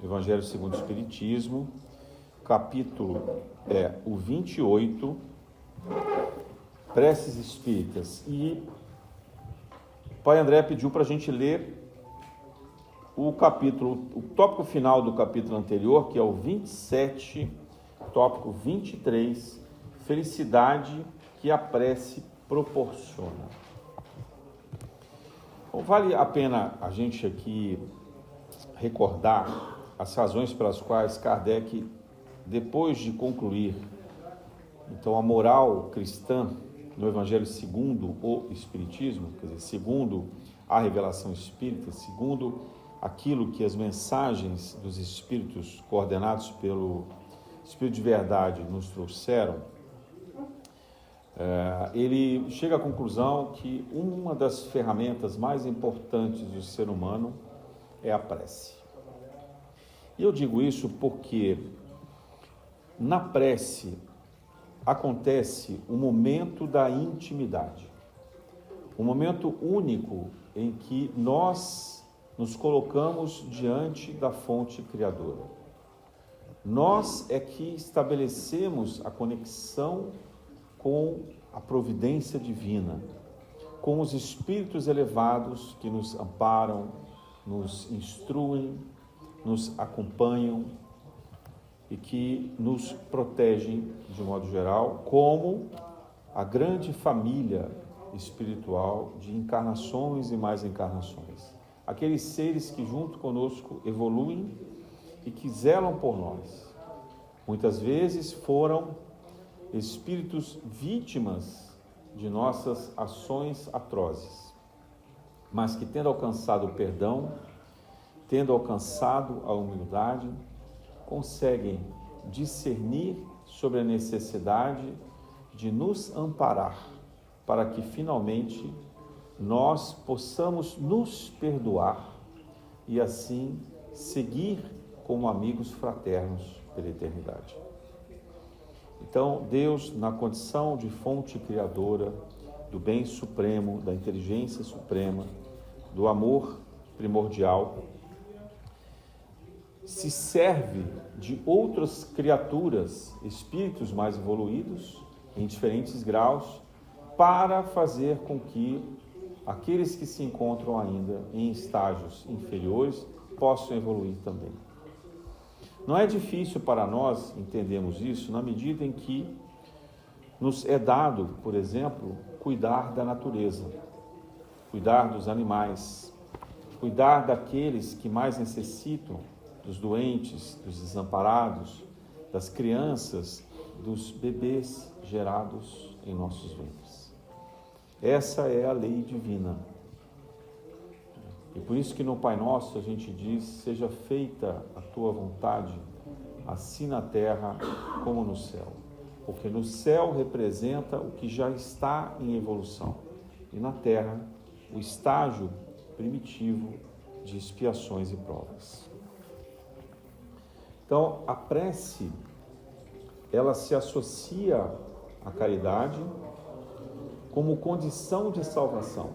Evangelho segundo o Espiritismo, capítulo o 28, Preces Espíritas. E o Pai André pediu para a gente ler o tópico final do capítulo anterior, que é o 27, tópico 23, Felicidade que a prece proporciona. Bom, vale a pena a gente aqui recordar as razões pelas quais Kardec, depois de concluir então a moral cristã no Evangelho segundo o Espiritismo, quer dizer, segundo a revelação espírita, segundo aquilo que as mensagens dos Espíritos coordenados pelo Espírito de Verdade nos trouxeram, ele chega à conclusão que uma das ferramentas mais importantes do ser humano é a prece. E eu digo isso porque na prece acontece o momento da intimidade, um momento único em que nós nos colocamos diante da fonte criadora. Nós é que estabelecemos a conexão com a providência divina, com os espíritos elevados que nos amparam, nos instruem, nos acompanham e que nos protegem de modo geral, como a grande família espiritual de encarnações e mais encarnações. Aqueles seres que junto conosco evoluem e que zelam por nós. Muitas vezes foram espíritos vítimas de nossas ações atrozes, mas que tendo alcançado o perdão, tendo alcançado a humildade, conseguem discernir sobre a necessidade de nos amparar, para que finalmente nós possamos nos perdoar e assim seguir como amigos fraternos pela eternidade. Então, Deus, na condição de fonte criadora, do bem supremo, da inteligência suprema, do amor primordial, se serve de outras criaturas, espíritos mais evoluídos, em diferentes graus, para fazer com que aqueles que se encontram ainda em estágios inferiores possam evoluir também. Não é difícil para nós entendermos isso na medida em que nos é dado, por exemplo, cuidar da natureza, cuidar dos animais, cuidar daqueles que mais necessitam, dos doentes, dos desamparados, das crianças, dos bebês gerados em nossos ventres. Essa é a lei divina. E por isso que no Pai Nosso a gente diz: seja feita a tua vontade, assim na terra como no céu. Porque no céu representa o que já está em evolução. E na terra, o estágio primitivo de expiações e provas. Então, a prece, ela se associa à caridade como condição de salvação.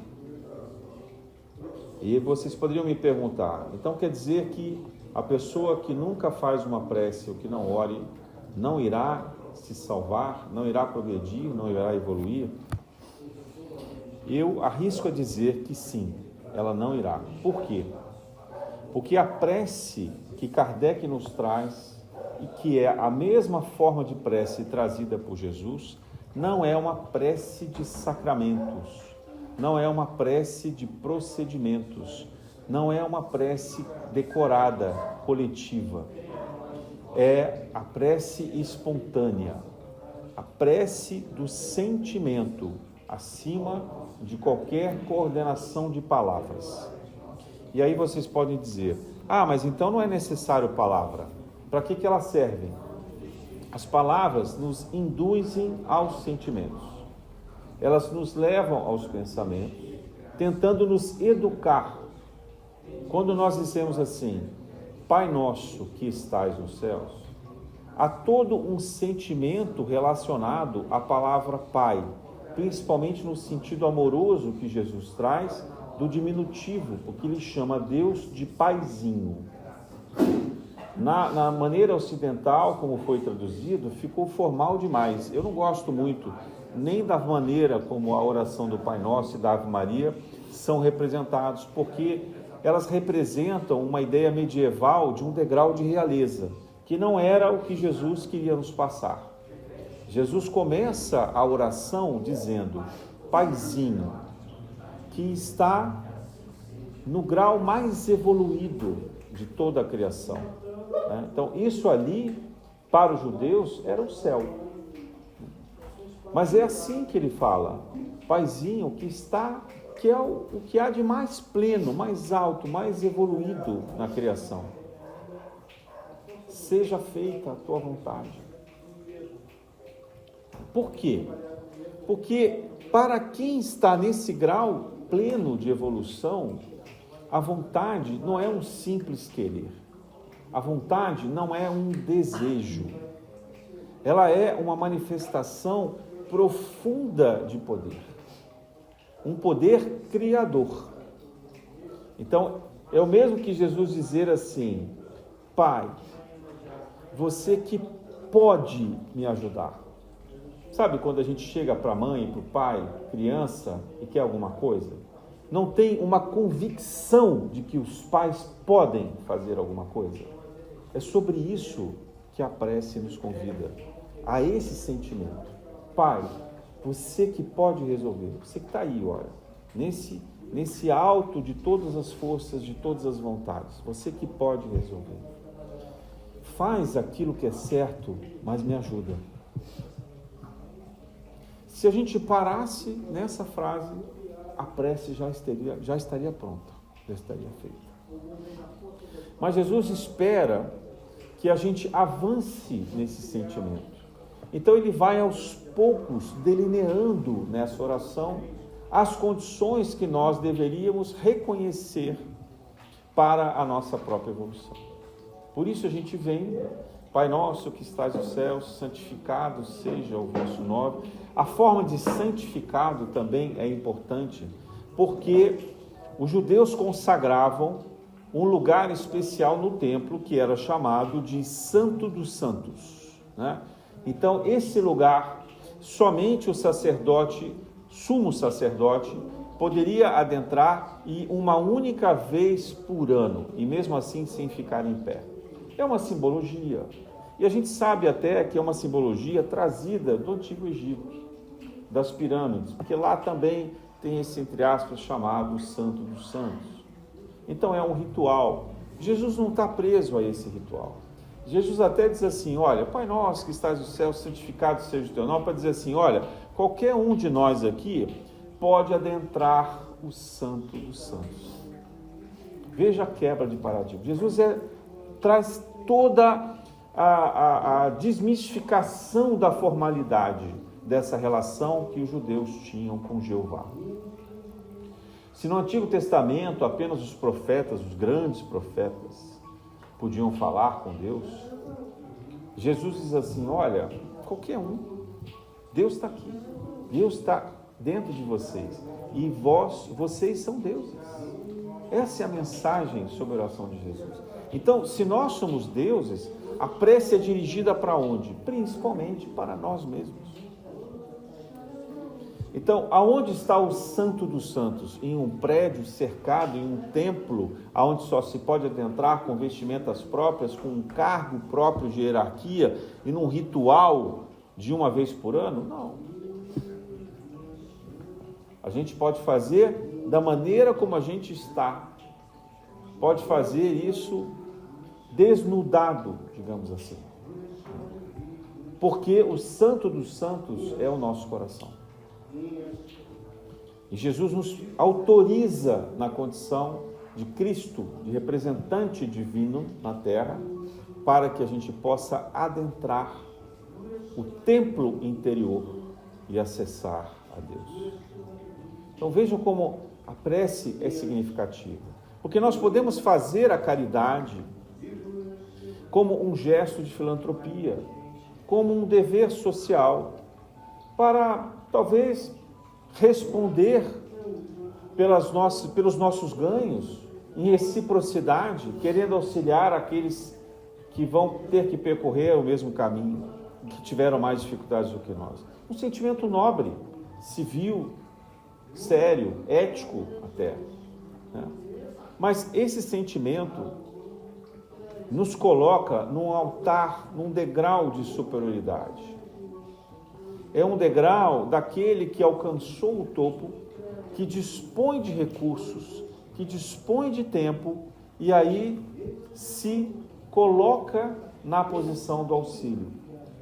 E vocês poderiam me perguntar, então quer dizer que a pessoa que nunca faz uma prece ou que não ore, não irá se salvar, não irá progredir, não irá evoluir? Eu arrisco a dizer que sim, ela não irá. Por quê? Porque a prece que Kardec nos traz, e que é a mesma forma de prece trazida por Jesus, não é uma prece de sacramentos, não é uma prece de procedimentos, não é uma prece decorada, coletiva. É a prece espontânea, a prece do sentimento, acima de qualquer coordenação de palavras. E aí vocês podem dizer: mas então não é necessário palavra. Para que elas servem? As palavras nos induzem aos sentimentos. Elas nos levam aos pensamentos, tentando nos educar. Quando nós dizemos assim: Pai nosso que estais nos céus, há todo um sentimento relacionado à palavra Pai, principalmente no sentido amoroso que Jesus traz do diminutivo, porque ele chama Deus de Paizinho. Na maneira ocidental, como foi traduzido, ficou formal demais. Eu não gosto muito nem da maneira como a oração do Pai Nosso e da Ave Maria são representados, porque elas representam uma ideia medieval de um degrau de realeza, que não era o que Jesus queria nos passar. Jesus começa a oração dizendo: Paizinho, que está no grau mais evoluído de toda a criação. Então, isso ali, para os judeus, era o céu. Mas é assim que ele fala: Paizinho, que é o que há de mais pleno, mais alto, mais evoluído na criação. Seja feita a tua vontade. Por quê? Porque para quem está nesse grau pleno de evolução, a vontade não é um simples querer. A vontade não é um desejo. Ela é uma manifestação profunda de poder. Um poder criador. Então, é o mesmo que Jesus dizer assim: Pai, você que pode me ajudar. Sabe quando a gente chega para a mãe, para o pai, criança, e quer alguma coisa? Não tem uma convicção de que os pais podem fazer alguma coisa. É sobre isso que a prece nos convida, a esse sentimento. Pai, você que pode resolver, você que está aí, olha, nesse alto de todas as forças, de todas as vontades, você que pode resolver. Faz aquilo que é certo, mas me ajuda. Se a gente parasse nessa frase, a prece já estaria pronta, já estaria feita. Mas Jesus espera que a gente avance nesse sentimento. Então ele vai aos poucos delineando nessa oração as condições que nós deveríamos reconhecer para a nossa própria evolução. Por isso a gente vem: Pai nosso que estás nos céus, santificado seja o vosso nome. A forma de santificado também é importante, porque os judeus consagravam um lugar especial no templo que era chamado de Santo dos Santos, né? Então, esse lugar, somente o sacerdote, sumo sacerdote, poderia adentrar e uma única vez por ano, e mesmo assim sem ficar em pé. É uma simbologia. E a gente sabe até que é uma simbologia trazida do Antigo Egito, das pirâmides, porque lá também tem esse, entre aspas, chamado Santo dos Santos. Então é um ritual. Jesus não está preso a esse ritual. Jesus até diz assim: olha, Pai nosso que estás no céu, santificado seja o teu nome, para dizer assim: olha, qualquer um de nós aqui pode adentrar o Santo dos Santos. Veja a quebra de paradigma. Jesus traz toda a desmistificação da formalidade dessa relação que os judeus tinham com Jeová. Se no Antigo Testamento apenas os profetas, os grandes profetas, podiam falar com Deus, Jesus diz assim: olha, qualquer um, Deus está aqui, Deus está dentro de vocês, e vocês são deuses. Essa é a mensagem sobre a oração de Jesus. Então, se nós somos deuses, a prece é dirigida para onde? Principalmente para nós mesmos. Então, aonde está o Santo dos Santos? Em um prédio cercado, em um templo, aonde só se pode adentrar com vestimentas próprias, com um cargo próprio de hierarquia e num ritual de uma vez por ano? Não. A gente pode fazer da maneira como a gente está. Pode fazer isso desnudado, digamos assim. Porque o Santo dos Santos é o nosso coração. E Jesus nos autoriza na condição de Cristo, de representante divino na terra, para que a gente possa adentrar o templo interior e acessar a Deus. Então vejam como a prece é significativa, porque nós podemos fazer a caridade como um gesto de filantropia, como um dever social, para talvez responder pelos nossos ganhos, em reciprocidade, querendo auxiliar aqueles que vão ter que percorrer o mesmo caminho, que tiveram mais dificuldades do que nós. Um sentimento nobre, civil, sério, ético até, né? Mas esse sentimento nos coloca num altar, num degrau de superioridade. É um degrau daquele que alcançou o topo, que dispõe de recursos, que dispõe de tempo e aí se coloca na posição do auxílio.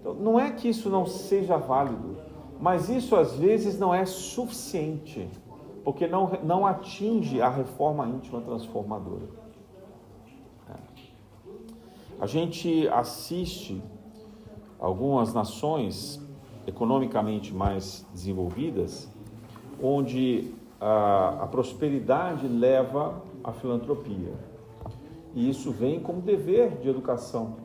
Então, não é que isso não seja válido, mas isso às vezes não é suficiente, porque não atinge a reforma íntima transformadora. A gente assiste algumas nações economicamente mais desenvolvidas, onde a prosperidade leva à filantropia. E isso vem como dever de educação.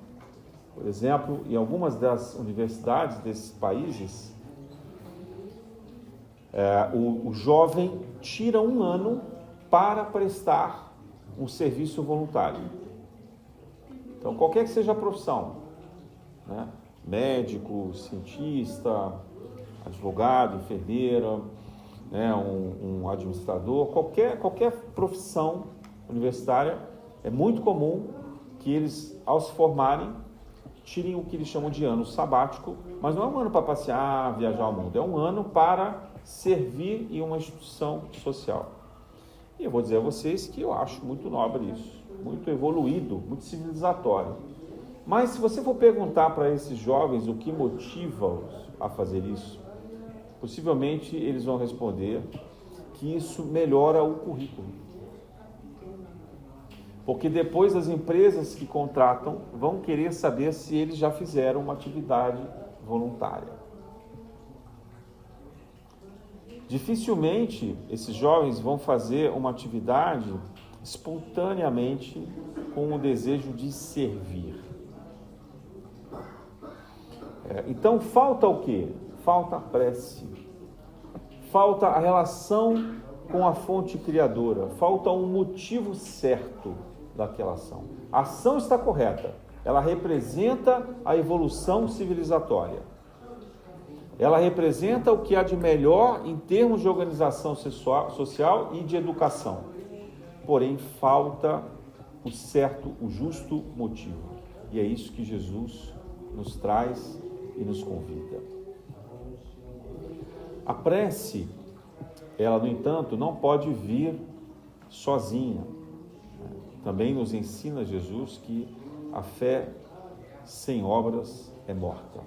Por exemplo, em algumas das universidades desses países, o jovem tira um ano para prestar um serviço voluntário. Então, qualquer que seja a profissão, né? Médico, cientista, advogado, enfermeira, né? um administrador, qualquer profissão universitária, é muito comum que eles, ao se formarem, tirem o que eles chamam de ano sabático, mas não é um ano para passear, viajar ao mundo, é um ano para servir em uma instituição social. E eu vou dizer a vocês que eu acho muito nobre isso, muito evoluído, muito civilizatório. Mas se você for perguntar para esses jovens o que motiva-os a fazer isso, possivelmente eles vão responder que isso melhora o currículo. Porque depois as empresas que contratam vão querer saber se eles já fizeram uma atividade voluntária. Dificilmente esses jovens vão fazer uma atividade espontaneamente com o desejo de servir. Então falta o quê? Falta a prece. Falta a relação com a fonte criadora. Falta um motivo certo daquela ação. A ação está correta. Ela representa a evolução civilizatória. Ela representa o que há de melhor em termos de organização social e de educação. Porém, falta o certo, o justo motivo. E é isso que Jesus nos traz e nos convida. A prece, ela, no entanto, não pode vir sozinha. Também nos ensina Jesus que a fé sem obras é morta.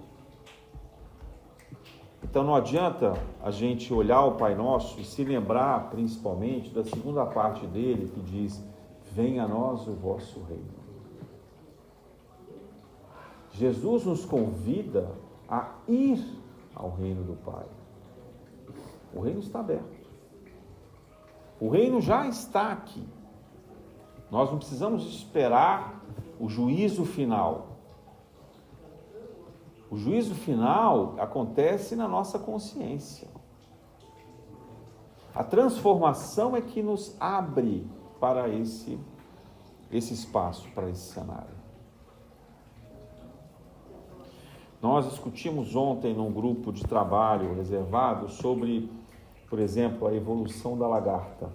Então não adianta a gente olhar o Pai Nosso e se lembrar principalmente da segunda parte dele que diz: venha a nós o vosso reino. Jesus nos convida a ir ao reino do Pai. O reino está aberto. O reino já está aqui. Nós não precisamos esperar o juízo final. O juízo final acontece na nossa consciência. A transformação é que nos abre para esse espaço, para esse cenário. Nós discutimos ontem num grupo de trabalho reservado sobre, por exemplo, a evolução da lagarta.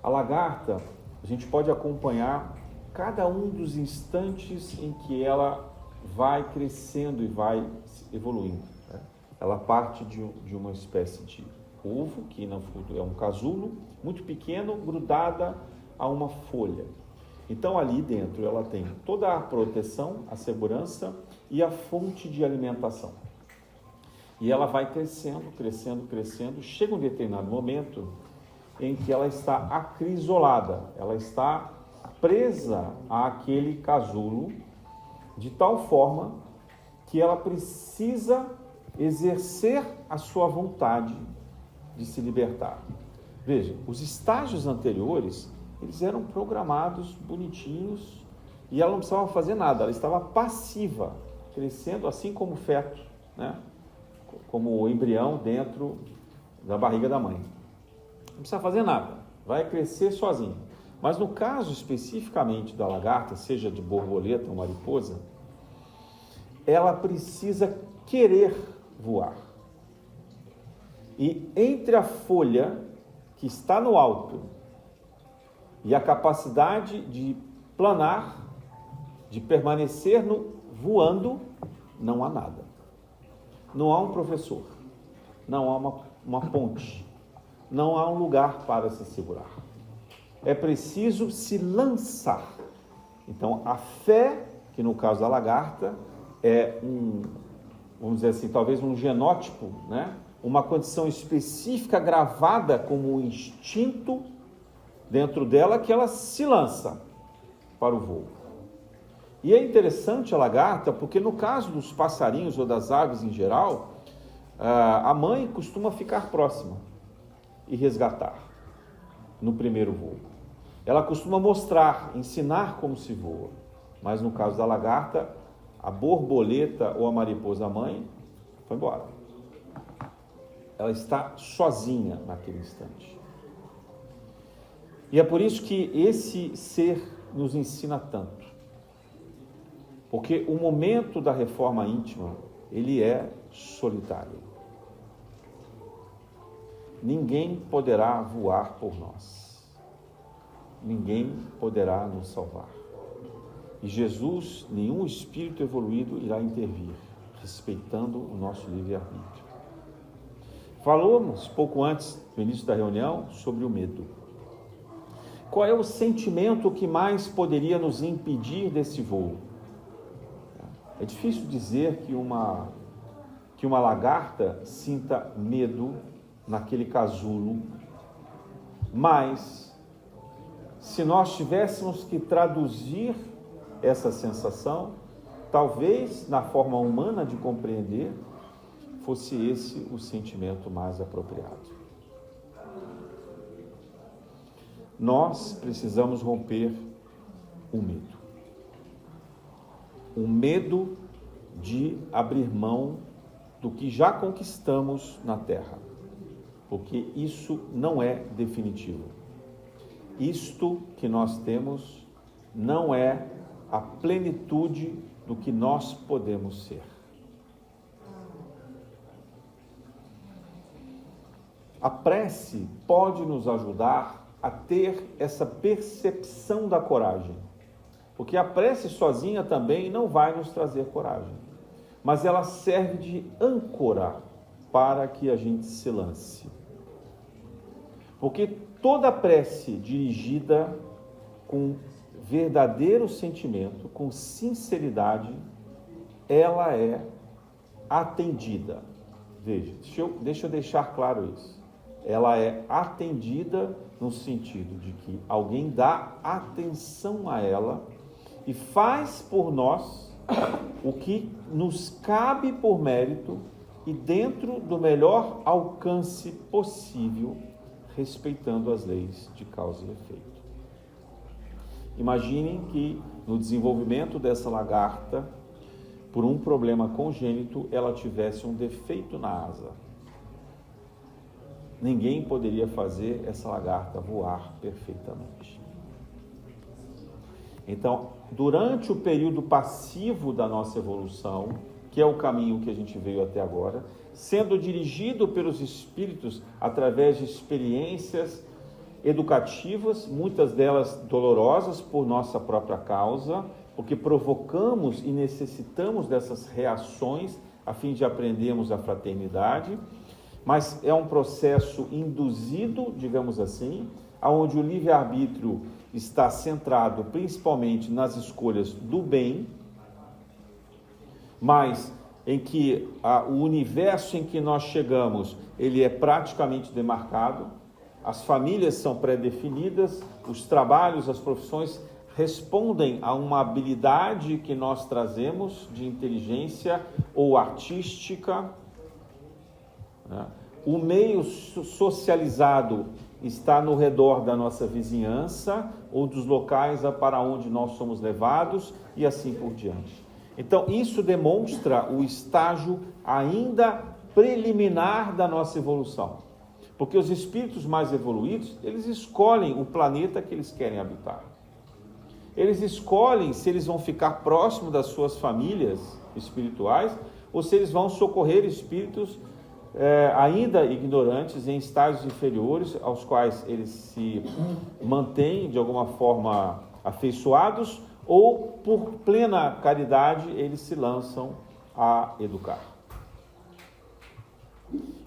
A lagarta, a gente pode acompanhar cada um dos instantes em que ela vai crescendo e vai evoluindo. Né? Ela parte de uma espécie de ovo, que na fruta é um casulo, muito pequeno, grudada a uma folha. Então ali dentro ela tem toda a proteção, a segurança e a fonte de alimentação. E ela vai crescendo, crescendo, crescendo, chega um determinado momento em que ela está acrisolada, ela está presa àquele casulo, de tal forma que ela precisa exercer a sua vontade de se libertar. Veja, os estágios anteriores, eles eram programados, bonitinhos, e ela não precisava fazer nada, ela estava passiva, crescendo assim como o feto, né? Como o embrião dentro da barriga da mãe. Não precisa fazer nada, vai crescer sozinho. Mas no caso especificamente da lagarta, seja de borboleta ou mariposa, ela precisa querer voar. E entre a folha que está no alto e a capacidade de planar, de permanecer voando, não há nada. Não há um professor, não há uma ponte, não há um lugar para se segurar. É preciso se lançar. Então, a fé, que no caso da lagarta, é vamos dizer assim, talvez um genótipo, né? Uma condição específica gravada como um instinto dentro dela, que ela se lança para o voo. E é interessante a lagarta, porque no caso dos passarinhos ou das aves em geral, a mãe costuma ficar próxima e resgatar no primeiro voo. Ela costuma mostrar, ensinar como se voa. Mas no caso da lagarta, a borboleta ou a mariposa mãe foi embora. Ela está sozinha naquele instante. E é por isso que esse ser nos ensina tanto. Porque o momento da reforma íntima, ele é solitário. Ninguém poderá voar por nós. Ninguém poderá nos salvar. E Jesus, nenhum espírito evoluído irá intervir, respeitando o nosso livre-arbítrio. Falamos pouco antes, no início da reunião, sobre o medo. Qual é o sentimento que mais poderia nos impedir desse voo? É difícil dizer que uma lagarta sinta medo naquele casulo, mas se nós tivéssemos que traduzir essa sensação, talvez na forma humana de compreender, fosse esse o sentimento mais apropriado. Nós precisamos romper o medo. O medo de abrir mão do que já conquistamos na Terra, porque isso não é definitivo. Isto que nós temos não é a plenitude do que nós podemos ser. A prece pode nos ajudar a ter essa percepção da coragem, porque a prece sozinha também não vai nos trazer coragem, mas ela serve de âncora para que a gente se lance. Porque toda prece dirigida com verdadeiro sentimento, com sinceridade, ela é atendida. Veja, deixa eu deixar claro isso. Ela é atendida no sentido de que alguém dá atenção a ela e faz por nós o que nos cabe por mérito e dentro do melhor alcance possível, respeitando as leis de causa e efeito. Imaginem que no desenvolvimento dessa lagarta, por um problema congênito, ela tivesse um defeito na asa. Ninguém poderia fazer essa lagarta voar perfeitamente. Então, durante o período passivo da nossa evolução, que é o caminho que a gente veio até agora, sendo dirigido pelos espíritos através de experiências educativas, muitas delas dolorosas por nossa própria causa, porque provocamos e necessitamos dessas reações a fim de aprendermos a fraternidade, mas é um processo induzido, digamos assim, onde o livre-arbítrio está centrado principalmente nas escolhas do bem, mas em que o universo em que nós chegamos, ele é praticamente demarcado, as famílias são pré-definidas, os trabalhos, as profissões respondem a uma habilidade que nós trazemos de inteligência ou artística, né? O meio socializado está no redor da nossa vizinhança ou dos locais para onde nós somos levados e assim por diante. Então, isso demonstra o estágio ainda preliminar da nossa evolução. Porque os espíritos mais evoluídos, eles escolhem o planeta que eles querem habitar. Eles escolhem se eles vão ficar próximo das suas famílias espirituais ou se eles vão socorrer espíritos ainda ignorantes, em estágios inferiores, aos quais eles se mantêm de alguma forma afeiçoados, ou por plena caridade eles se lançam a educar.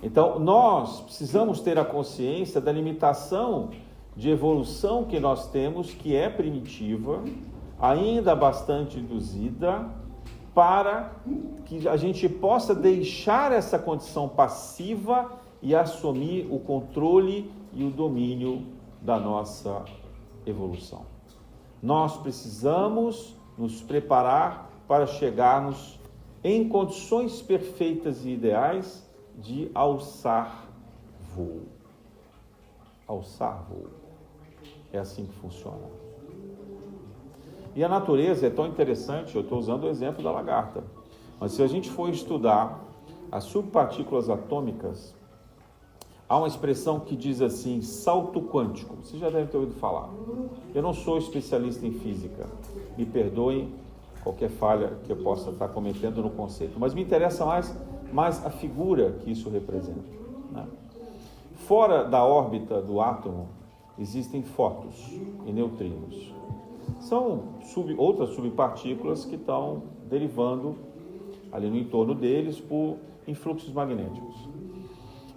Então nós precisamos ter a consciência da limitação de evolução que nós temos, que é primitiva, ainda bastante induzida, para que a gente possa deixar essa condição passiva e assumir o controle e o domínio da nossa evolução. Nós precisamos nos preparar para chegarmos em condições perfeitas e ideais de alçar voo. Alçar voo. É assim que funciona. E a natureza é tão interessante, eu estou usando o exemplo da lagarta, mas se a gente for estudar as subpartículas atômicas, há uma expressão que diz assim, salto quântico. Você já deve ter ouvido falar. Eu não sou especialista em física, me perdoem qualquer falha que eu possa estar cometendo no conceito, mas me interessa mais a figura que isso representa, né? Fora da órbita do átomo, existem fótons e neutrinos. São outras subpartículas que estão derivando ali no entorno deles por influxos magnéticos.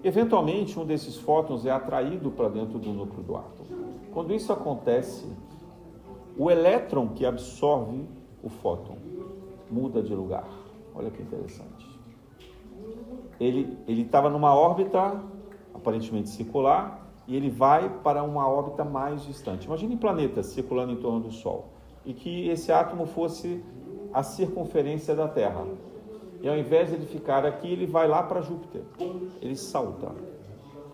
Eventualmente, um desses fótons é atraído para dentro do núcleo do átomo. Quando isso acontece, o elétron que absorve o fóton muda de lugar. Olha que interessante. Ele estava numa órbita aparentemente circular, e ele vai para uma órbita mais distante. Imagine planetas circulando em torno do Sol, e que esse átomo fosse a circunferência da Terra. E ao invés de ele ficar aqui, ele vai lá para Júpiter. Ele salta.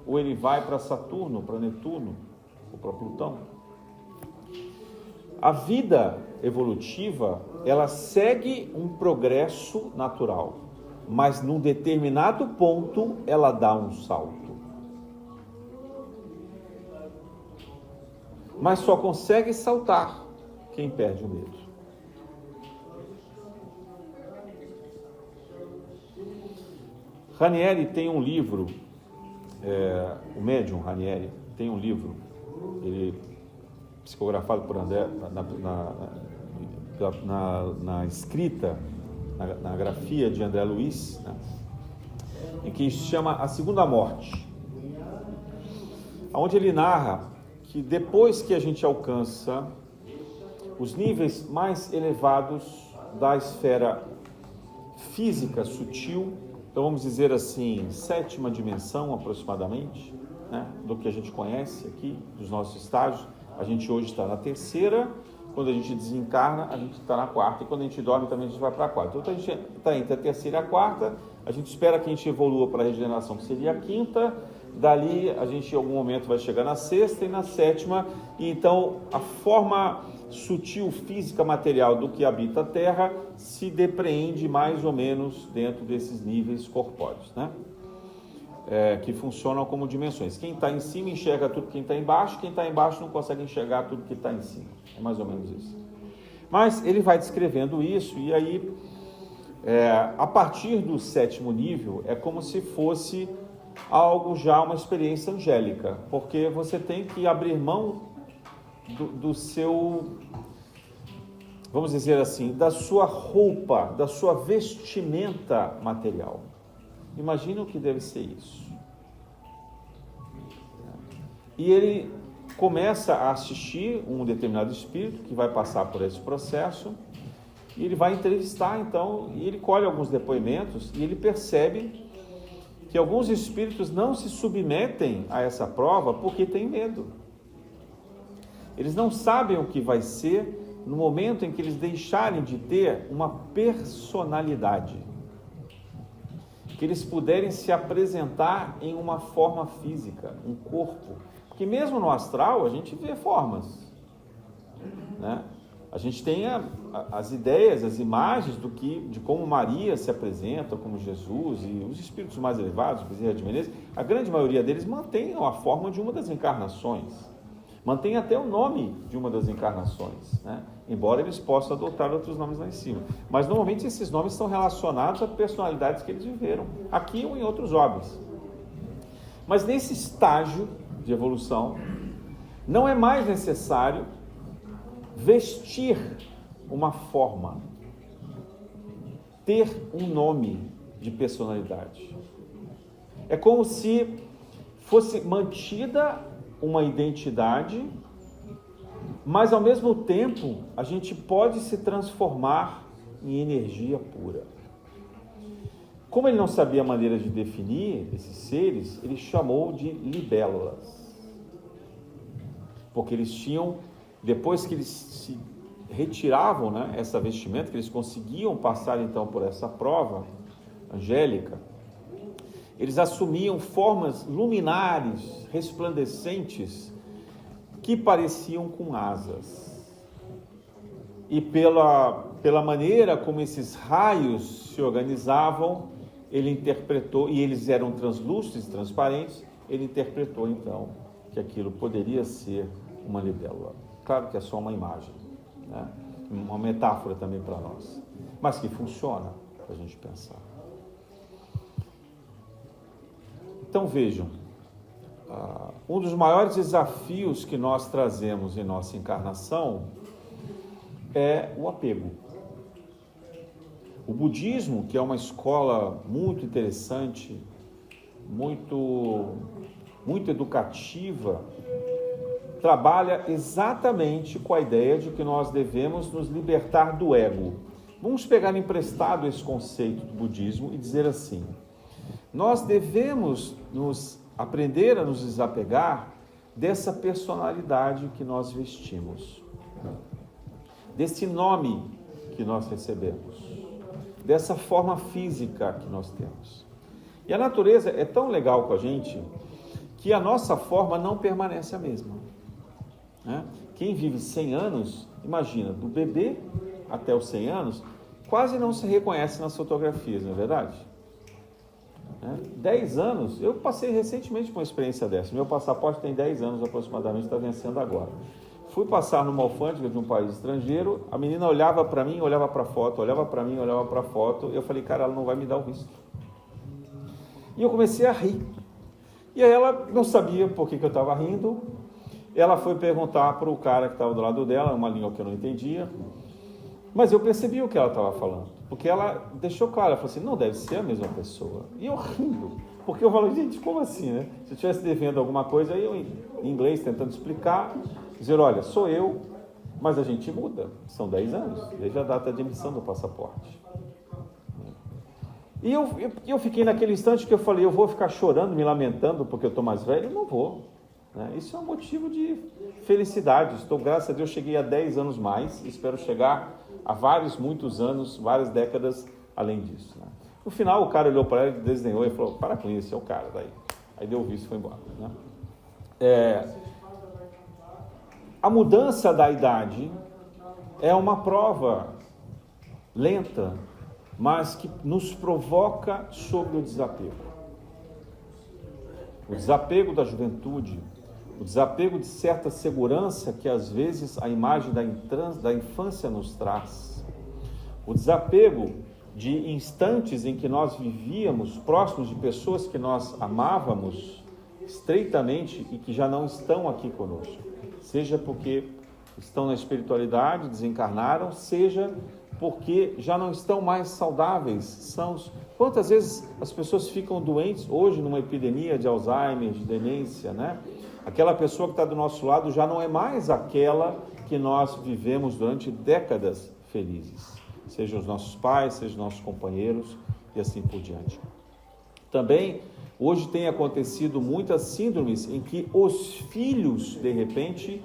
Ou ele vai para Saturno, para Netuno, ou para Plutão. A vida evolutiva, ela segue um progresso natural, mas num determinado ponto ela dá um salto. Mas só consegue saltar quem perde o medo. Ranieri tem um livro, o médium Ranieri tem um livro, ele psicografado por André, na escrita, na grafia de André Luiz, né, em que se chama A Segunda Morte, onde ele narra que depois que a gente alcança os níveis mais elevados da esfera física sutil, então vamos dizer assim, 7ª dimensão aproximadamente, né, do que a gente conhece aqui, dos nossos estágios, a gente hoje está na 3ª, quando a gente desencarna, a gente está na 4ª, e quando a gente dorme também a gente vai para a 4ª. Então a gente está entre a 3ª e a 4ª, a gente espera que a gente evolua para a regeneração, que seria a 5ª, dali a gente em algum momento vai chegar na 6ª e na 7ª, e então a forma sutil, física, material do que habita a Terra se depreende mais ou menos dentro desses níveis corpóreos, né? Que funcionam como dimensões. Quem está em cima enxerga tudo que está embaixo, quem está embaixo não consegue enxergar tudo que está em cima. É mais ou menos isso. Mas ele vai descrevendo isso, e aí, a partir do 7º nível, é como se fosse algo já, uma experiência angélica, porque você tem que abrir mão do seu, vamos dizer assim, da sua roupa, da sua vestimenta material. Imagina o que deve ser isso. E ele começa a assistir um determinado espírito que vai passar por esse processo, e ele vai entrevistar, então, e ele colhe alguns depoimentos, e ele percebe que alguns espíritos não se submetem a essa prova porque têm medo. Eles não sabem o que vai ser no momento em que eles deixarem de ter uma personalidade, que eles puderem se apresentar em uma forma física, um corpo. Porque mesmo no astral a gente vê formas, né? A gente tem as ideias, as imagens de como Maria se apresenta, como Jesus e os espíritos mais elevados, Bezerra de Menezes, a grande maioria deles mantém a forma de uma das encarnações, mantém até o nome de uma das encarnações, né? Embora eles possam adotar outros nomes lá em cima. Mas normalmente esses nomes estão relacionados a personalidades que eles viveram, aqui ou em outros orbes. Mas nesse estágio de evolução, não é mais necessário vestir uma forma, ter um nome de personalidade. É como se fosse mantida uma identidade, mas ao mesmo tempo a gente pode se transformar em energia pura. Como ele não sabia a maneira de definir esses seres, ele chamou de libélulas. Porque eles tinham, depois que eles se retiravam, né, essa vestimenta, que eles conseguiam passar então por essa prova angélica, eles assumiam formas luminares, resplandecentes, que pareciam com asas. E pela maneira como esses raios se organizavam, ele interpretou, e eles eram translúcidos, transparentes, ele interpretou então que aquilo poderia ser uma libélula. Claro que é só uma imagem, né? Uma metáfora também para nós, mas que funciona para a gente pensar. Então vejam, um dos maiores desafios que nós trazemos em nossa encarnação é o apego. O budismo, que é uma escola muito interessante, muito educativa, trabalha exatamente com a ideia de que nós devemos nos libertar do ego. Vamos pegar emprestado esse conceito do budismo e dizer assim: nós devemos aprender a nos desapegar dessa personalidade que nós vestimos, desse nome que nós recebemos, dessa forma física que nós temos. E a natureza é tão legal com a gente que a nossa forma não permanece a mesma, né? Quem vive 100 anos, imagina, do bebê até os 100 anos, quase não se reconhece nas fotografias, não é verdade? 10 anos, eu passei recentemente por uma experiência dessa. Meu passaporte tem 10 anos aproximadamente, está vencendo agora. Fui passar numa alfândega de um país estrangeiro, a menina olhava para mim, olhava para a foto, olhava para mim, olhava para a foto, eu falei, cara, ela não vai me dar o visto. E eu comecei a rir. E aí ela não sabia por que eu estava rindo, ela foi perguntar para o cara que estava do lado dela, uma língua que eu não entendia, mas eu percebi o que ela estava falando, porque ela deixou claro, ela falou assim, não deve ser a mesma pessoa. E eu rindo, porque eu falei, gente, como assim, né? Se eu estivesse devendo alguma coisa, aí eu em inglês tentando explicar, dizer, olha, sou eu, mas a gente muda, são 10 anos, desde a data de emissão do passaporte. E eu fiquei naquele instante que eu falei, eu vou ficar chorando, me lamentando porque eu estou mais velho? Eu não vou. Né? Isso é um motivo de felicidade. Graças a Deus, cheguei a 10 anos mais, espero chegar a muitos anos, várias décadas além disso. Né? No final, o cara olhou para ela, desdenhou e falou, para com isso, é o cara daí. Aí deu o visto e foi embora. Né? A mudança da idade é uma prova lenta, mas que nos provoca sobre o desapego. O desapego da juventude, o desapego de certa segurança que às vezes a imagem da infância nos traz. O desapego de instantes em que nós vivíamos próximos de pessoas que nós amávamos estreitamente e que já não estão aqui conosco. Seja porque estão na espiritualidade, desencarnaram, seja porque já não estão mais saudáveis. Quantas vezes as pessoas ficam doentes hoje numa epidemia de Alzheimer, de demência, né? Aquela pessoa que está do nosso lado já não é mais aquela que nós vivemos durante décadas felizes. Sejam os nossos pais, sejam os nossos companheiros e assim por diante. Também, hoje tem acontecido muitas síndromes em que os filhos, de repente,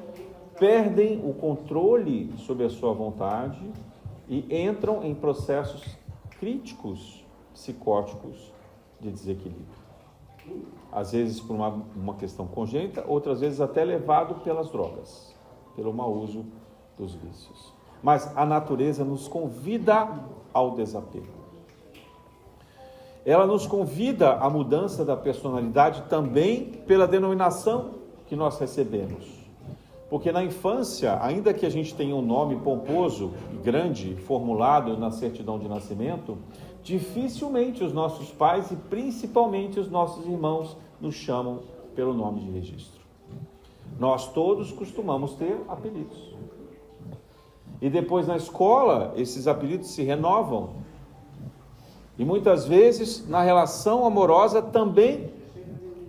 perdem o controle sobre a sua vontade e entram em processos críticos, psicóticos, de desequilíbrio. Às vezes por uma questão congênita, outras vezes até levado pelas drogas, pelo mau uso dos vícios. mas a natureza nos convida ao desapego. Ela nos convida à mudança da personalidade também pela denominação que nós recebemos. Porque na infância, ainda que a gente tenha um nome pomposo e grande, formulado na certidão de nascimento, dificilmente os nossos pais e principalmente os nossos irmãos nos chamam pelo nome de registro. Nós todos costumamos ter apelidos. E depois na escola, esses apelidos se renovam. E muitas vezes, na relação amorosa, também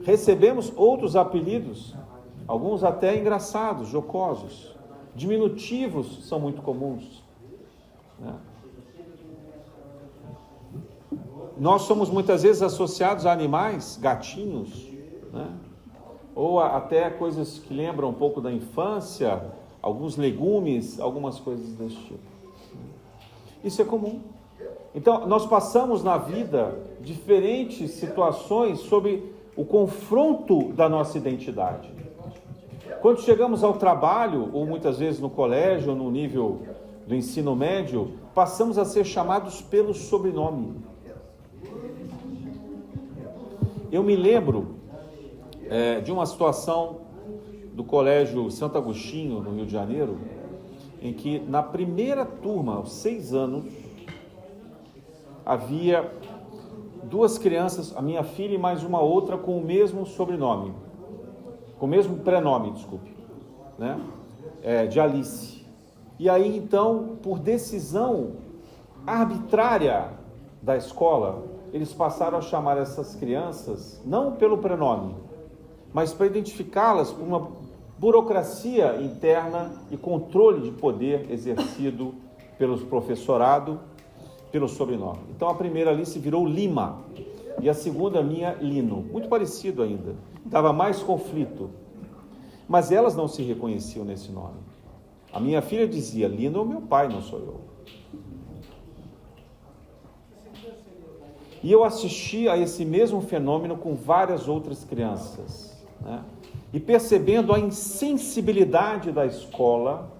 recebemos outros apelidos, alguns até engraçados, jocosos. Diminutivos são muito comuns, né? Nós somos muitas vezes associados a animais, gatinhos, né? Ou até coisas que lembram um pouco da infância, alguns legumes, algumas coisas desse tipo. Isso é comum. Então, nós passamos na vida diferentes situações sobre o confronto da nossa identidade. Quando chegamos ao trabalho, ou muitas vezes no colégio, ou no nível do ensino médio, passamos a ser chamados pelo sobrenome. Eu me lembro de uma situação do Colégio Santo Agostinho, no Rio de Janeiro, em que na primeira turma, aos 6 anos, havia 2 crianças, a minha filha e mais uma outra, com o mesmo sobrenome, com o mesmo prenome, desculpe, né? De Alice. E aí, então, por decisão arbitrária da escola, eles passaram a chamar essas crianças, não pelo prenome, mas para identificá-las por uma burocracia interna e controle de poder exercido pelo professorado, pelo sobrenome. Então a primeira Alice virou Lima e a segunda minha Lino, muito parecido ainda, dava mais conflito, mas elas não se reconheciam nesse nome. A minha filha dizia: Lino é o meu pai, não sou eu. E eu assisti a esse mesmo fenômeno com várias outras crianças, né? E percebendo a insensibilidade da escola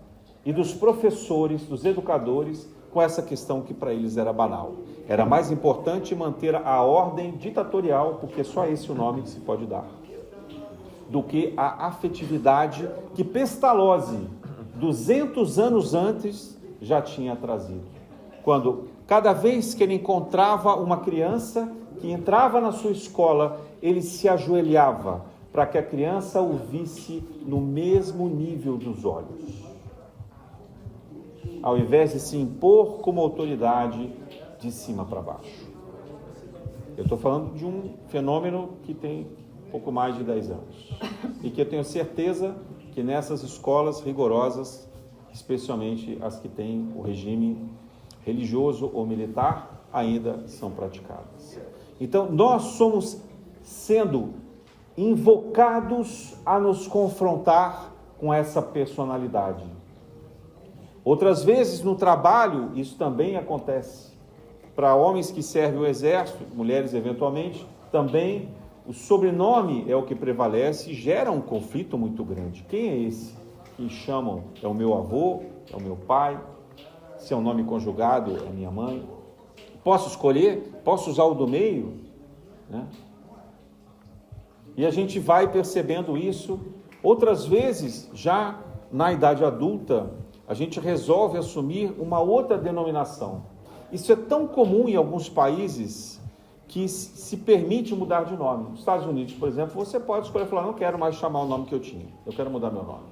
e dos professores, dos educadores, com essa questão que para eles era banal. Era mais importante manter a ordem ditatorial, porque só esse é o nome que se pode dar, do que a afetividade que Pestalozzi, 200 anos antes, já tinha trazido. Quando, cada vez que ele encontrava uma criança que entrava na sua escola, ele se ajoelhava para que a criança o visse no mesmo nível dos olhos, ao invés de se impor como autoridade de cima para baixo. Eu estou falando de um fenômeno que tem pouco mais de 10 anos e que eu tenho certeza que nessas escolas rigorosas, especialmente as que têm o regime religioso ou militar, ainda são praticadas. Então, nós somos sendo invocados a nos confrontar com essa personalidade. Outras vezes no trabalho isso também acontece. Para homens que servem o exército, mulheres eventualmente, também o sobrenome é o que prevalece e gera um conflito muito grande. Quem é esse que chamam? É o meu avô? É o meu pai? Se é um nome conjugado, é minha mãe? Posso escolher? Posso usar o do meio? Né? E a gente vai percebendo isso. Outras vezes, já na idade adulta, a gente resolve assumir uma outra denominação. Isso é tão comum em alguns países que se permite mudar de nome. Nos Estados Unidos, por exemplo, você pode escolher e falar: não quero mais chamar o nome que eu tinha, eu quero mudar meu nome.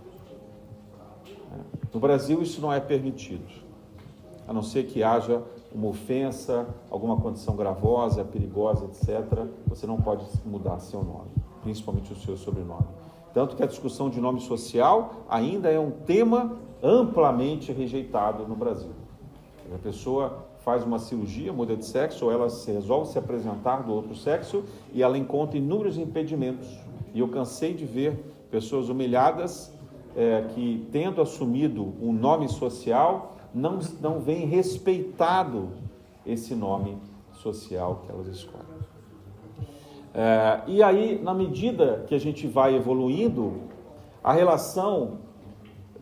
No Brasil isso não é permitido, a não ser que haja uma ofensa, alguma condição gravosa, perigosa, etc. Você não pode mudar seu nome, principalmente o seu sobrenome. Tanto que a discussão de nome social ainda é um tema amplamente rejeitado no Brasil. A pessoa faz uma cirurgia, muda de sexo, ou ela resolve se apresentar do outro sexo e ela encontra inúmeros impedimentos. E eu cansei de ver pessoas humilhadas que, tendo assumido um nome social, não veem respeitado esse nome social que elas escolhem. E aí, na medida que a gente vai evoluindo, a relação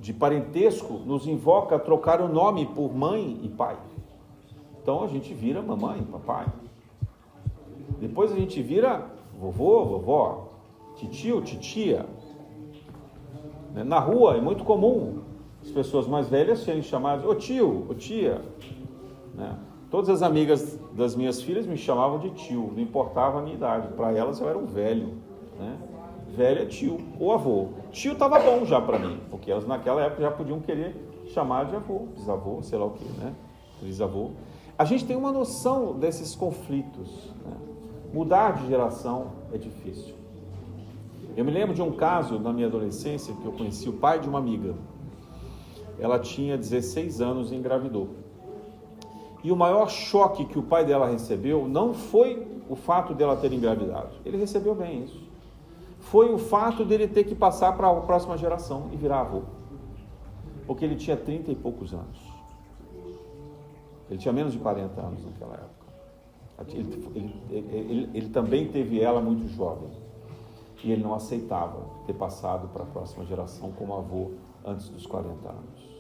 de parentesco nos invoca a trocar o nome por mãe e pai. Então a gente vira mamãe e papai. Depois a gente vira vovô, vovó, titio, titia. Na rua é muito comum as pessoas mais velhas serem chamadas ô tio, ô tia. Todas as amigas das minhas filhas me chamavam de tio, não importava a minha idade. Para elas eu era um velho. Velho é tio ou avô. Tio estava bom já para mim, porque elas naquela época já podiam querer chamar de avô, bisavô, sei lá o que, trisavô. A gente tem uma noção desses conflitos. Mudar de geração é difícil. Eu me lembro de um caso na minha adolescência que eu conheci o pai de uma amiga. Ela tinha 16 anos e engravidou. E o maior choque que o pai dela recebeu não foi o fato dela ter engravidado. Ele recebeu bem isso. Foi o fato dele ter que passar para a próxima geração e virar avô. Porque ele tinha 30 e poucos anos. Ele tinha menos de 40 anos naquela época. Ele também teve ela muito jovem. E ele não aceitava ter passado para a próxima geração como avô antes dos 40 anos.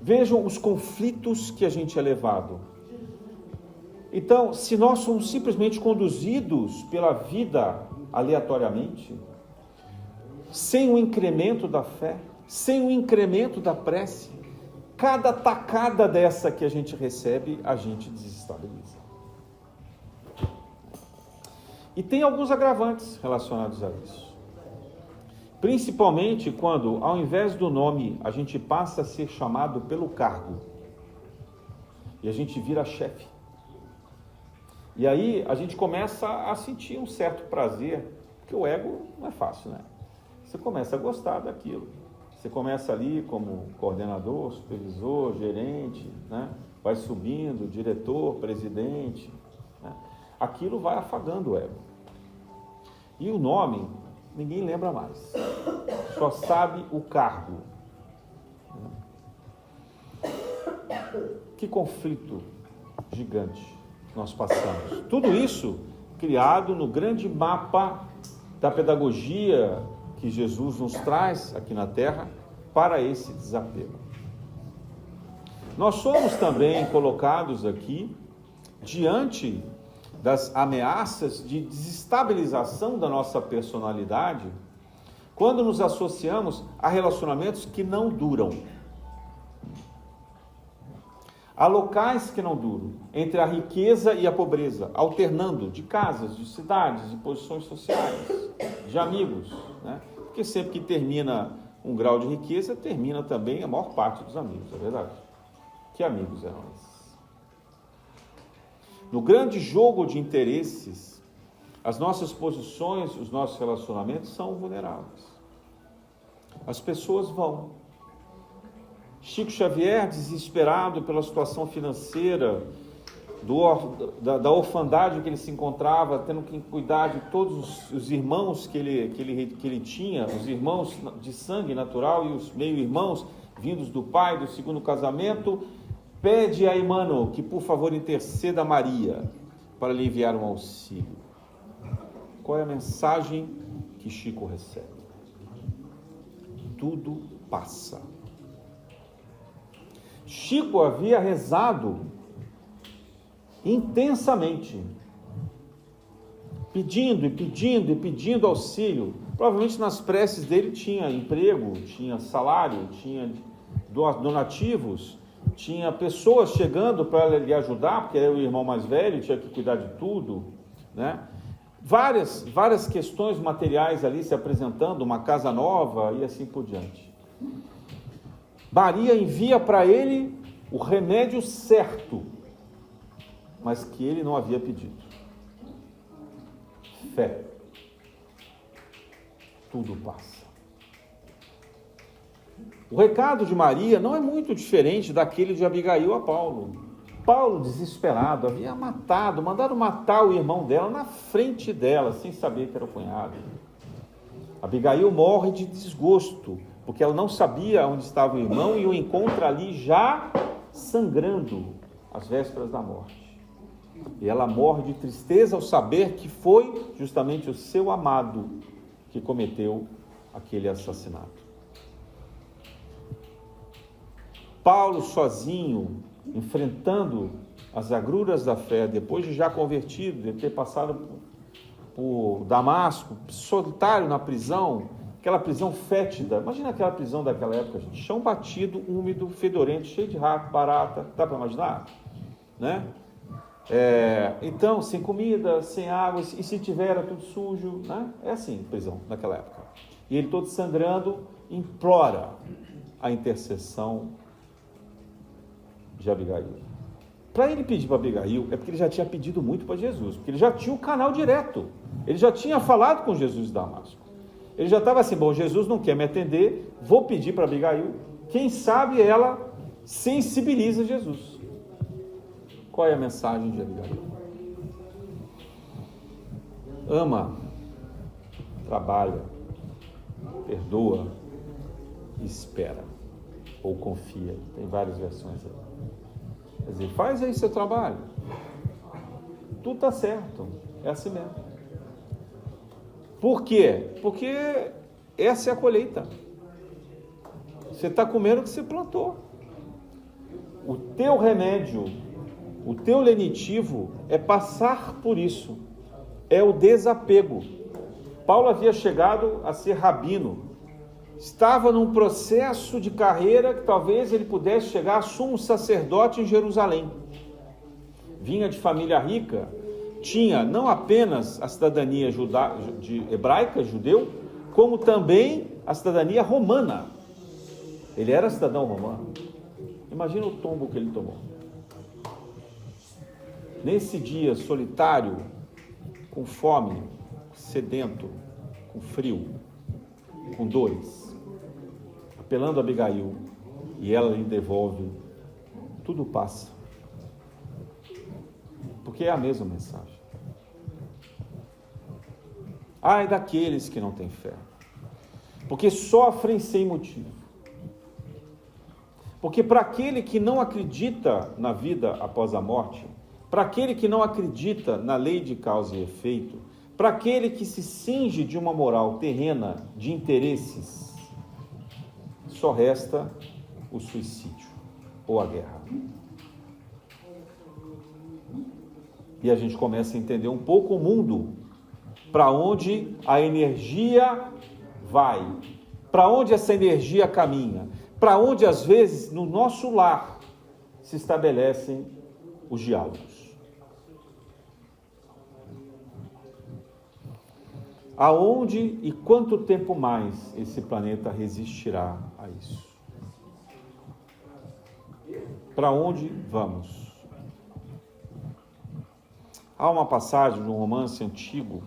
Vejam os conflitos que a gente é levado. Então, se nós somos simplesmente conduzidos pela vida aleatoriamente, sem o incremento da fé, sem o incremento da prece, cada tacada dessa que a gente recebe, a gente desestabiliza. E tem alguns agravantes relacionados a isso. Principalmente quando, ao invés do nome, a gente passa a ser chamado pelo cargo. E a gente vira chefe. E aí a gente começa a sentir um certo prazer, porque o ego não é fácil, Você começa a gostar daquilo. Você começa ali como coordenador, supervisor, gerente, Vai subindo, diretor, presidente. Aquilo vai afagando o ego. E o nome, ninguém lembra mais. Só sabe o cargo. Que conflito gigante nós passamos. Tudo isso criado no grande mapa da pedagogia que Jesus nos traz aqui na Terra para esse desapego. Nós somos também colocados aqui diante das ameaças de desestabilização da nossa personalidade quando nos associamos a relacionamentos que não duram. Há locais que não duram, entre a riqueza e a pobreza, alternando de casas, de cidades, de posições sociais, de amigos, Porque sempre que termina um grau de riqueza, termina também a maior parte dos amigos, é verdade? Que amigos eram esses? No grande jogo de interesses, as nossas posições, os nossos relacionamentos são vulneráveis. As pessoas vão. Chico Xavier, desesperado pela situação financeira, da orfandade que ele se encontrava, tendo que cuidar de todos os irmãos que ele tinha, os irmãos de sangue natural e os meio-irmãos vindos do pai, do segundo casamento, pede a Emmanuel que, por favor, interceda a Maria para lhe enviar um auxílio. Qual é a mensagem que Chico recebe? Tudo passa. Chico havia rezado intensamente, pedindo auxílio. Provavelmente nas preces dele tinha emprego, tinha salário, tinha donativos, tinha pessoas chegando para lhe ajudar, porque era o irmão mais velho, tinha que cuidar de tudo, Várias questões materiais ali se apresentando, uma casa nova e assim por diante. Maria envia para ele o remédio certo, mas que ele não havia pedido. Fé. Tudo passa. O recado de Maria não é muito diferente daquele de Abigail a Paulo. Paulo, desesperado, havia mandado matar o irmão dela na frente dela, sem saber que era o cunhado. Abigail morre de desgosto, porque ela não sabia onde estava o irmão e o encontra ali já sangrando, às vésperas da morte. E ela morre de tristeza ao saber que foi justamente o seu amado que cometeu aquele assassinato. Paulo sozinho, enfrentando as agruras da fé, depois de já convertido, de ter passado por Damasco, solitário na prisão, aquela prisão fétida. Imagina aquela prisão daquela época, gente. Chão batido, úmido, fedorento, cheio de rato, barata. Dá para imaginar? Né? Então, sem comida, sem água, e se tiver, era tudo sujo. Né? É assim, prisão naquela época. E ele todo sangrando, implora a intercessão de Abigail. Para ele pedir para Abigail, é porque ele já tinha pedido muito para Jesus, porque ele já tinha o canal direto, ele já tinha falado com Jesus de Damasco. Ele já estava assim, bom, Jesus não quer me atender, vou pedir para Abigail, quem sabe ela sensibiliza Jesus. Qual é a mensagem de Abigail? Ama, trabalha, perdoa, espera, ou confia, tem várias versões aí. Quer dizer, faz aí seu trabalho, tudo está certo, é assim mesmo. Por quê? Porque essa é a colheita. Você está comendo o que você plantou. O teu remédio, o teu lenitivo é passar por isso, é o desapego. Paulo havia chegado a ser rabino, estava num processo de carreira que talvez ele pudesse chegar a sumo sacerdote em Jerusalém. Vinha de família rica, tinha não apenas a cidadania hebraica, judeu, como também a cidadania romana. Ele era cidadão romano. Imagina o tombo que ele tomou. Nesse dia solitário, com fome, sedento, com frio, com dores, apelando a Abigail, e ela lhe devolve, tudo passa. Porque é a mesma mensagem. Ai daqueles que não têm fé, porque sofrem sem motivo. Porque para aquele que não acredita na vida após a morte, para aquele que não acredita na lei de causa e efeito, para aquele que se cinge de uma moral terrena de interesses, só resta o suicídio ou a guerra. E a gente começa a entender um pouco o mundo, para onde a energia vai, para onde essa energia caminha, para onde às vezes no nosso lar se estabelecem os diálogos. Aonde e quanto tempo mais esse planeta resistirá a isso? Para onde vamos? Há uma passagem de um romance antigo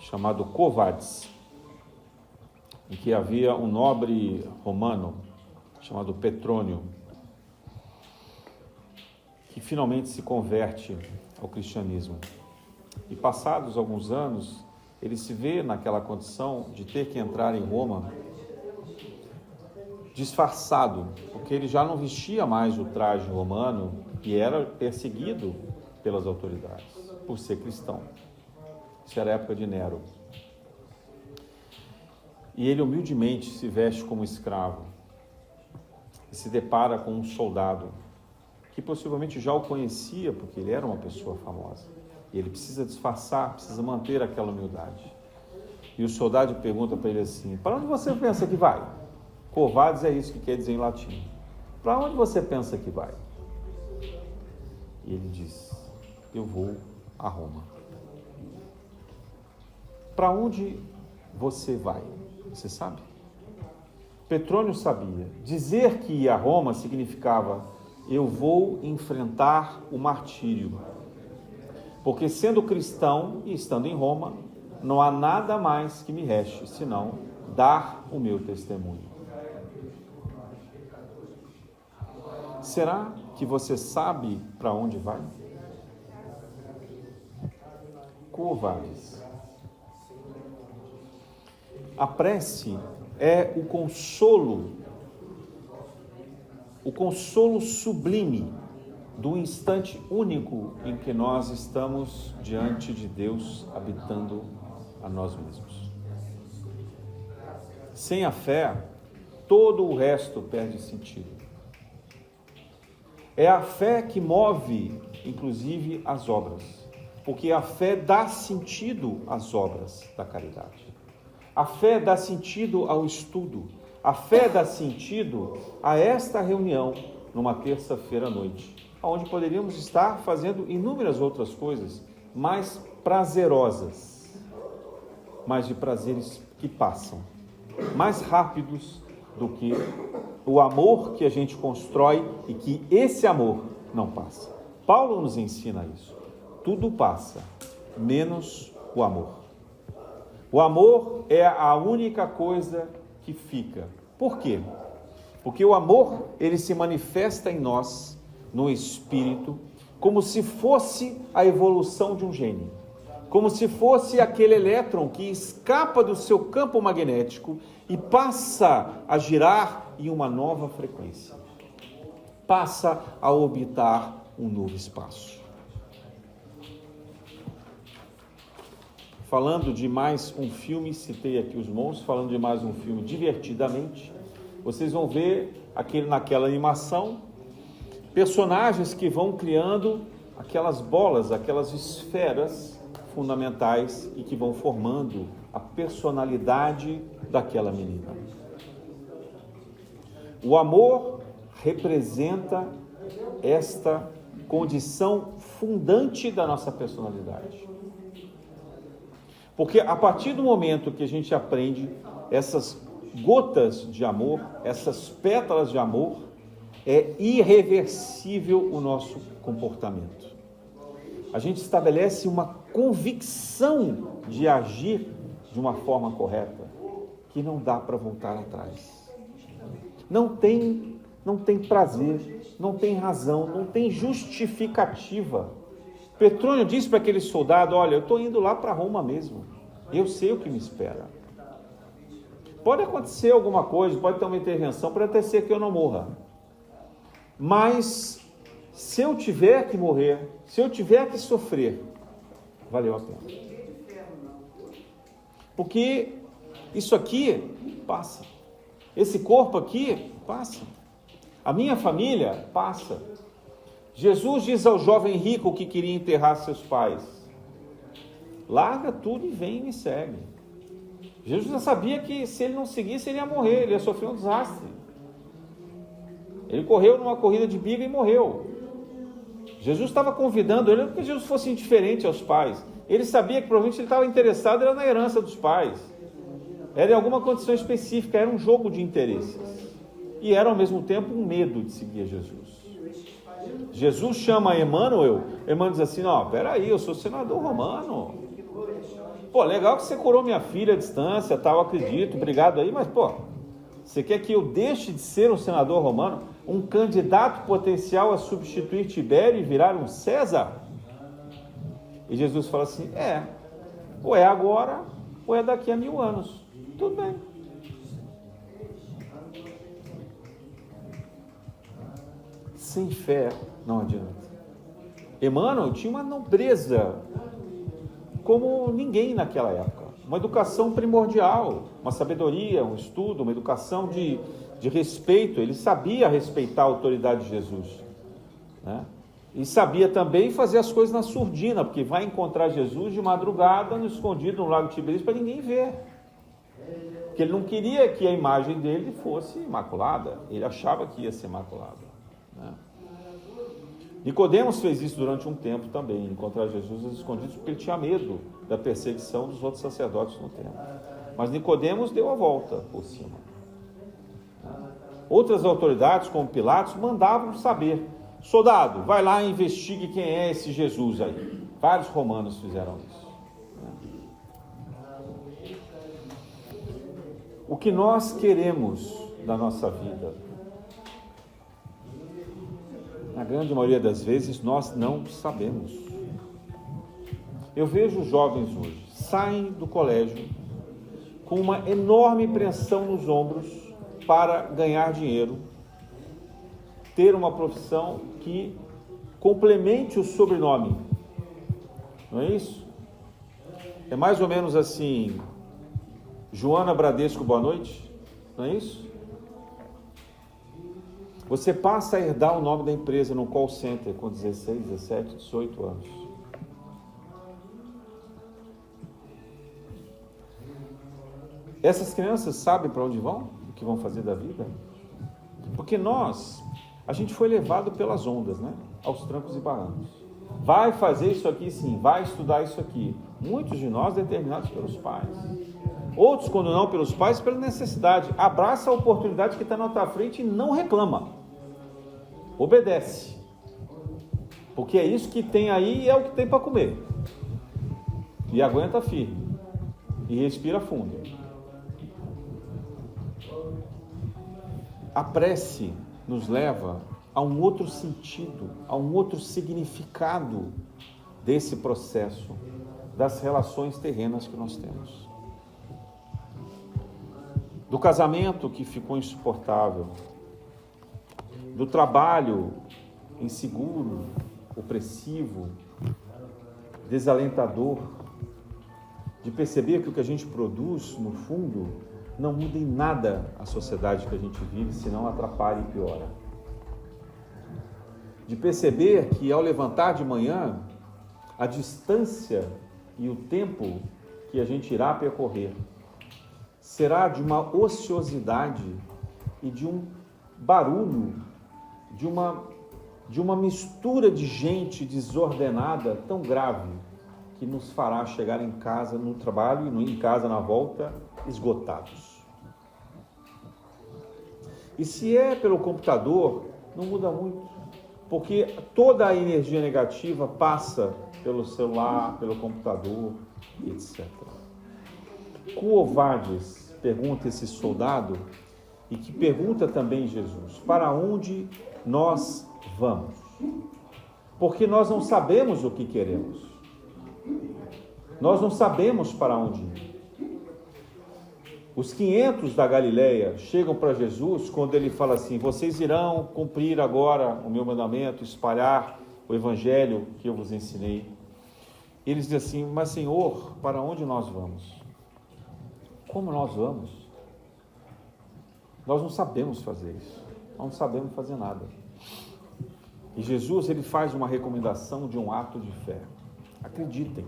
chamado Quo Vadis, em que havia um nobre romano chamado Petrônio, que finalmente se converte ao cristianismo. E passados alguns anos, ele se vê naquela condição de ter que entrar em Roma disfarçado, porque ele já não vestia mais o traje romano e era perseguido pelas autoridades por ser cristão. Isso era a época de Nero. E ele humildemente se veste como escravo e se depara com um soldado que possivelmente já o conhecia, porque ele era uma pessoa famosa. E ele precisa disfarçar, precisa manter aquela humildade. E o soldado pergunta para ele assim: para onde você pensa que vai? Quo vadis é isso que quer dizer em latim. Para onde você pensa que vai? E ele diz: eu vou a Roma. Para onde você vai? Você sabe? Petrônio sabia. Dizer que ia a Roma significava: eu vou enfrentar o martírio. Porque sendo cristão e estando em Roma, não há nada mais que me reste, senão dar o meu testemunho. Será que você sabe para onde vai? Quo vadis? A prece é o consolo sublime do instante único em que nós estamos diante de Deus, habitando a nós mesmos. Sem a fé, todo o resto perde sentido. É a fé que move, inclusive, as obras, porque a fé dá sentido às obras da caridade. A fé dá sentido ao estudo. A fé dá sentido a esta reunião numa terça-feira à noite, onde poderíamos estar fazendo inúmeras outras coisas mais prazerosas, mas de prazeres que passam, mais rápidos do que o amor que a gente constrói e que esse amor não passa. Paulo nos ensina isso. Tudo passa, menos o amor. O amor é a única coisa que fica. Por quê? Porque o amor, ele se manifesta em nós, no espírito, como se fosse a evolução de um gene. Como se fosse aquele elétron que escapa do seu campo magnético e passa a girar em uma nova frequência. Passa a orbitar um novo espaço. Falando de mais um filme, citei aqui Os Monstros, falando de mais um filme Divertidamente, vocês vão ver naquela animação personagens que vão criando aquelas bolas, aquelas esferas fundamentais e que vão formando a personalidade daquela menina. O amor representa esta condição fundante da nossa personalidade. Porque a partir do momento que a gente aprende essas gotas de amor, essas pétalas de amor, é irreversível o nosso comportamento. A gente estabelece uma convicção de agir de uma forma correta, que não dá para voltar atrás. Não tem prazer, não tem razão, não tem justificativa. Petrônio disse para aquele soldado: olha, eu estou indo lá para Roma mesmo, eu sei o que me espera. Pode acontecer alguma coisa, pode ter uma intervenção, pode até ser que eu não morra. Mas se eu tiver que morrer, se eu tiver que sofrer, valeu a pena. Porque isso aqui passa. Esse corpo aqui passa. A minha família passa. Jesus diz ao jovem rico que queria enterrar seus pais: larga tudo e vem e me segue. Jesus já sabia que se ele não seguisse, ele ia morrer, ele ia sofrer um desastre. Ele correu numa corrida de biga e morreu. Jesus estava convidando ele, não porque Jesus fosse indiferente aos pais. Ele sabia que provavelmente ele estava interessado era na herança dos pais. Era em alguma condição específica, era um jogo de interesses. E era ao mesmo tempo um medo de seguir Jesus. Jesus chama Emmanuel diz assim: não, peraí, eu sou senador romano. Pô, legal que você curou minha filha à distância, tal, acredito, obrigado aí, mas pô, você quer que eu deixe de ser um senador romano, um candidato potencial a substituir Tibério e virar um César? E Jesus fala assim: ou é agora, ou é daqui a 1000 anos. Tudo bem. Sem fé não adianta. Emmanuel tinha uma nobreza como ninguém naquela época, uma educação primordial, uma sabedoria, um estudo, uma educação de respeito. Ele sabia respeitar a autoridade de Jesus, né? E sabia também fazer as coisas na surdina, porque vai encontrar Jesus de madrugada, no escondido no lago Tiberíades, para ninguém ver. Porque ele não queria que a imagem dele fosse imaculada, ele achava que ia ser imaculada, né? Nicodemos fez isso durante um tempo também, encontrar Jesus escondidos, porque ele tinha medo da perseguição dos outros sacerdotes no templo. Mas Nicodemos deu a volta por cima. Outras autoridades, como Pilatos, mandavam saber: soldado, vai lá e investigue quem é esse Jesus aí. Vários romanos fizeram isso. O que nós queremos da nossa vida, na grande maioria das vezes, nós não sabemos. Eu vejo jovens hoje, saem do colégio com uma enorme pressão nos ombros para ganhar dinheiro, ter uma profissão que complemente o sobrenome. Não é isso? É mais ou menos assim: Joana Bradesco, boa noite. Não é isso? Você passa a herdar o nome da empresa no call center com 16, 17, 18 anos. Essas crianças sabem para onde vão? O que vão fazer da vida? Porque a gente foi levado pelas ondas, né? Aos trancos e barrancos. Vai fazer isso aqui sim, vai estudar isso aqui. Muitos de nós determinados pelos pais. Outros, quando não pelos pais, pela necessidade. Abraça a oportunidade que está na tua frente e não reclama. Obedece. Porque é isso que tem aí e é o que tem para comer. E aguenta firme. E respira fundo. A prece nos leva a um outro sentido, a um outro significado desse processo, das relações terrenas que nós temos. Do casamento que ficou insuportável, do trabalho inseguro, opressivo, desalentador, de perceber que o que a gente produz, no fundo, não muda em nada a sociedade que a gente vive, senão atrapalha e piora. De perceber que ao levantar de manhã, a distância e o tempo que a gente irá percorrer será de uma ociosidade e de um barulho, de uma mistura de gente desordenada tão grave que nos fará chegar em casa no trabalho e em casa na volta esgotados. E se é pelo computador, não muda muito, porque toda a energia negativa passa pelo celular, pelo computador, etc. Quo vadis, pergunta esse soldado, e que pergunta também Jesus, para onde nós vamos? Porque nós não sabemos o que queremos. Nós não sabemos para onde ir. Os 500 da Galileia chegam para Jesus quando ele fala assim: vocês irão cumprir agora o meu mandamento, espalhar o evangelho que eu vos ensinei. Eles dizem assim: mas Senhor, para onde nós vamos? Como nós vamos? Nós não sabemos fazer isso. Nós não sabemos fazer nada. E Jesus, ele faz uma recomendação de um ato de fé. Acreditem.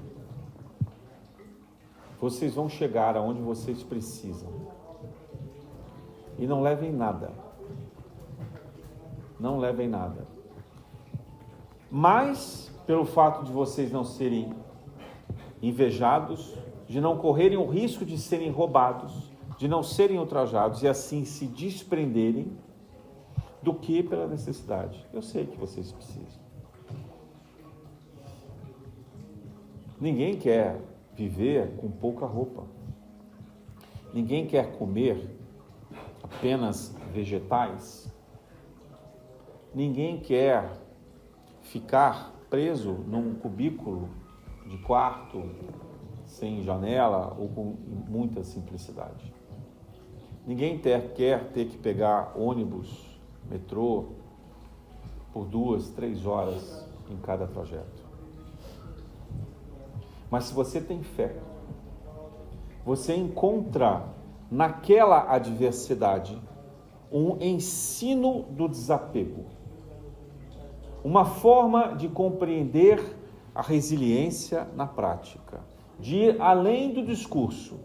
Vocês vão chegar aonde vocês precisam. E não levem nada. Não levem nada. Mas, pelo fato de vocês não serem invejados, de não correrem o risco de serem roubados, de não serem ultrajados e assim se desprenderem, do que pela necessidade. Eu sei que vocês precisam. Ninguém quer viver com pouca roupa. Ninguém quer comer apenas vegetais. Ninguém quer ficar preso num cubículo de quarto, sem janela ou com muita simplicidade. Ninguém quer ter que pegar ônibus, metrô, por 2, 3 horas em cada trajeto. Mas se você tem fé, você encontra naquela adversidade um ensino do desapego, uma forma de compreender a resiliência na prática, de ir além do discurso,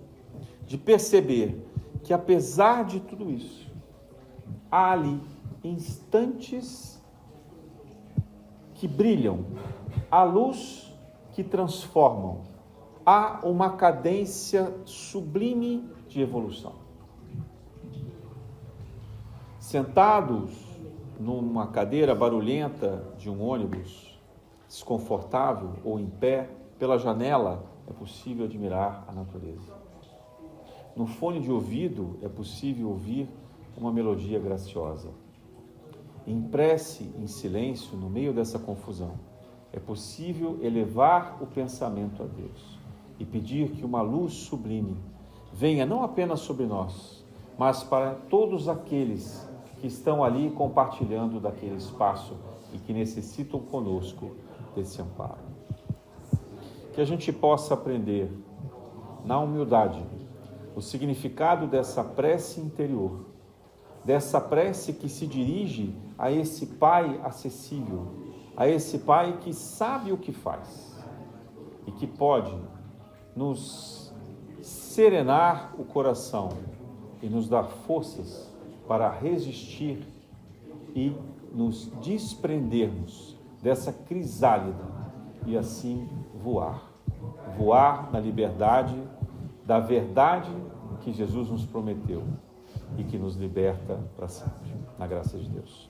de perceber que apesar de tudo isso, há ali instantes que brilham, a luz que transformam, há uma cadência sublime de evolução. Sentados numa cadeira barulhenta de um ônibus, desconfortável ou em pé, pela janela, é possível admirar a natureza. No fone de ouvido é possível ouvir uma melodia graciosa. Em prece, em silêncio, no meio dessa confusão, é possível elevar o pensamento a Deus e pedir que uma luz sublime venha não apenas sobre nós, mas para todos aqueles que estão ali compartilhando daquele espaço e que necessitam conosco desse amparo. Que a gente possa aprender, na humildade, o significado dessa prece interior, dessa prece que se dirige a esse Pai acessível, a esse Pai que sabe o que faz e que pode nos serenar o coração e nos dar forças para resistir e nos desprendermos dessa crisálida e assim voar. Voar na liberdade da verdade que Jesus nos prometeu e que nos liberta para sempre. Na graça de Deus.